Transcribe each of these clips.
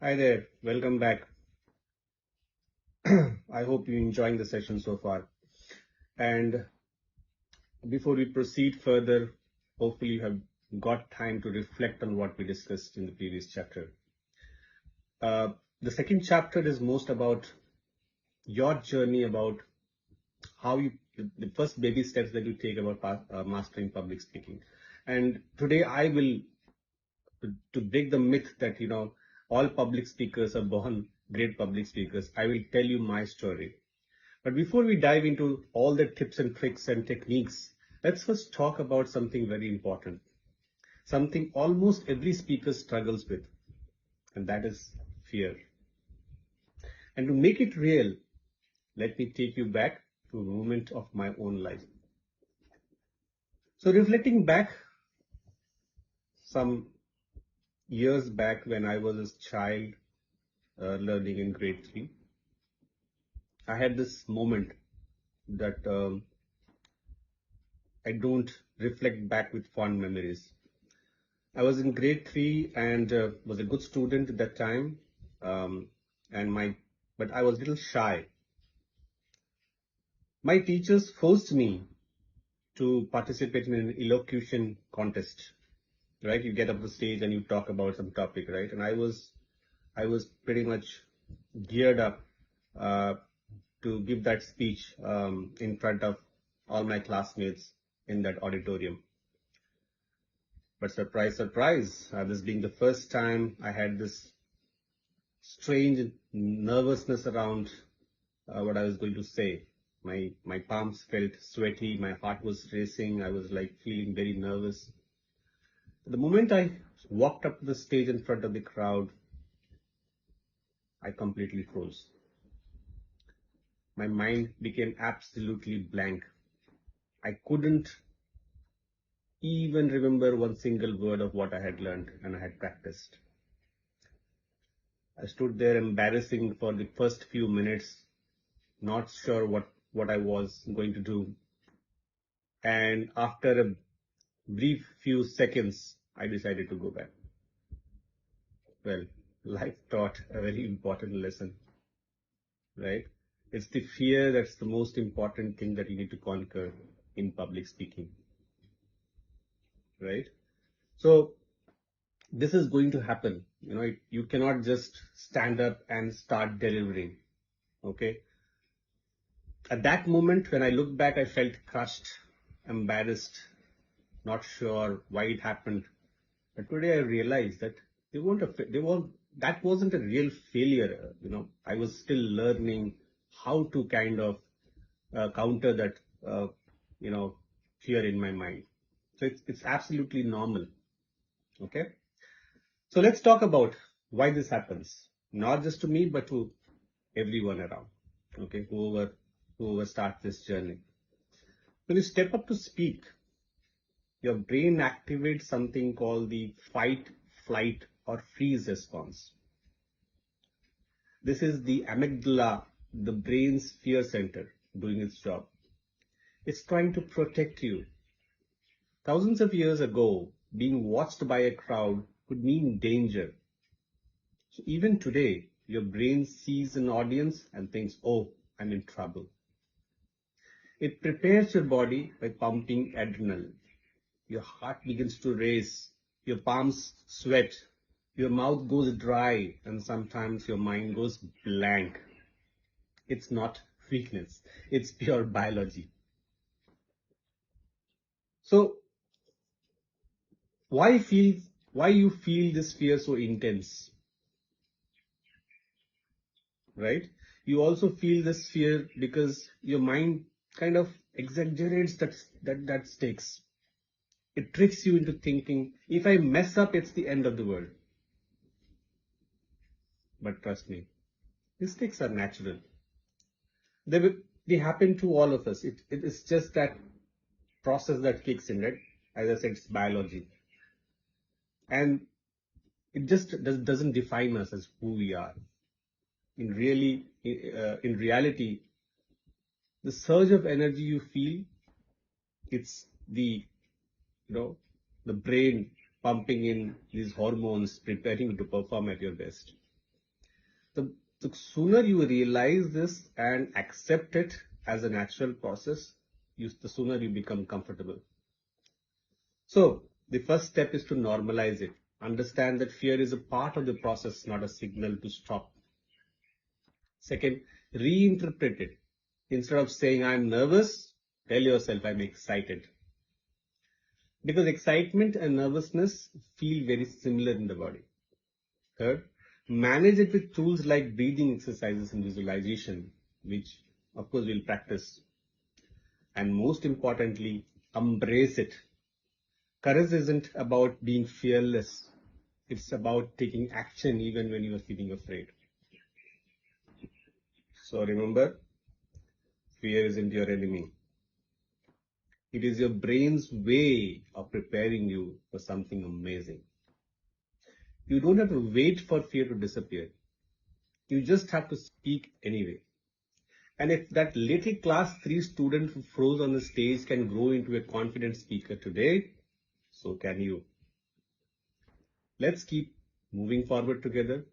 Hi there, welcome back. I hope you're enjoying the session so far. And before we proceed further, hopefully you have got time to reflect on what we discussed in the previous chapter. Uh, the second chapter is most about your journey, about how you, the first baby steps that you take about mastering public speaking. And today I will, to break the myth that, all public speakers are born great public speakers, I will tell you my story. But before we dive into all the tips and tricks and techniques, let's first talk about something very important, something almost every speaker struggles with, and that is fear. And to make it real, let me take you back to a moment of my own life. So, reflecting back some years back when I was a child learning in grade 3, I had this moment that I don't reflect back with fond memories. I was in grade 3 and was a good student at that time. Um, and but I was a little shy. My teachers forced me to participate in an elocution contest, right? You get up the stage and you talk about some topic, right? And I was pretty much geared up uh, to give that speech in front of all my classmates in that auditorium. But surprise, surprise, this being the first time, I had this strange nervousness around what I was going to say. My palms felt sweaty, my heart was racing, I was like feeling very nervous. The moment I walked up to the stage in front of the crowd, I completely froze. My mind became absolutely blank. I couldn't even remember one single word of what I had learned and I had practiced. I stood there embarrassing for the first few minutes, not sure what I was going to do. And after a brief few seconds, I decided to go back. Well, life taught a very important lesson, right? It's the fear that's the most important thing that you need to conquer in public speaking, right? So this is going to happen. You cannot just stand up and start delivering, okay? At that moment, when I look back, I felt crushed, embarrassed, not sure why it happened. But today I realized that that wasn't a real failure. I was still learning how to kind of counter that, you know, fear in my mind. So it's absolutely normal. Okay. So let's talk about why this happens, not just to me, but to everyone around. Okay. Whoever starts this journey. When you step up to speak, your brain activates something called the fight, flight, or freeze response. This is the amygdala, the brain's fear center, doing its job. It's trying to protect you. Thousands of years ago, being watched by a crowd could mean danger. So even today, your brain sees an audience and thinks, oh, I'm in trouble. It prepares your body by pumping adrenaline. Your heart begins to race, your palms sweat, your mouth goes dry, and sometimes your mind goes blank. It's not weakness, it's pure biology. So why you feel this fear so intense, right? You also feel this fear because your mind kind of exaggerates that stakes. It tricks you into thinking, if I mess up, it's the end of the world. But trust me, mistakes are natural. They happen to all of us. It is just that process that kicks in, right? As I said, it's biology. And it just doesn't define us as who we are. In reality, the surge of energy you feel, it's you know, the brain pumping in these hormones, preparing you to perform at your best. The, the sooner you realize this and accept it as a natural process, the sooner you become comfortable. So the first step is to normalize it. Understand that fear is a part of the process, not a signal to stop. Second, reinterpret it. Instead of saying I'm nervous, tell yourself I'm excited. Because excitement and nervousness feel very similar in the body. Third, manage it with tools like breathing exercises and visualization, which of course we'll practice. And most importantly, embrace it. Courage isn't about being fearless. It's about taking action even when you are feeling afraid. So remember, fear isn't your enemy. It is your brain's way of preparing you for something amazing. You don't have to wait for fear to disappear. You just have to speak anyway. And if that little class 3 student who froze on the stage can grow into a confident speaker today, so can you. Let's keep moving forward together.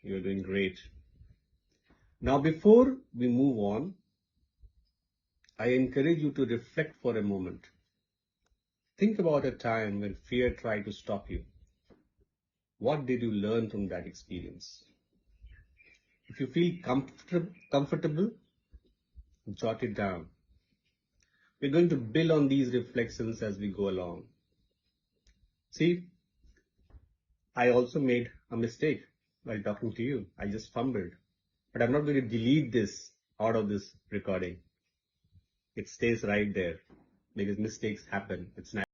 You're doing great. Now, before we move on, I encourage you to reflect for a moment. Think about a time when fear tried to stop you. What did you learn from that experience? If you feel comfortable, jot it down. We're going to build on these reflections as we go along. See, I also made a mistake while talking to you. I just fumbled. But I'm not going to delete this out of this recording. It stays right there because mistakes happen. It's natural.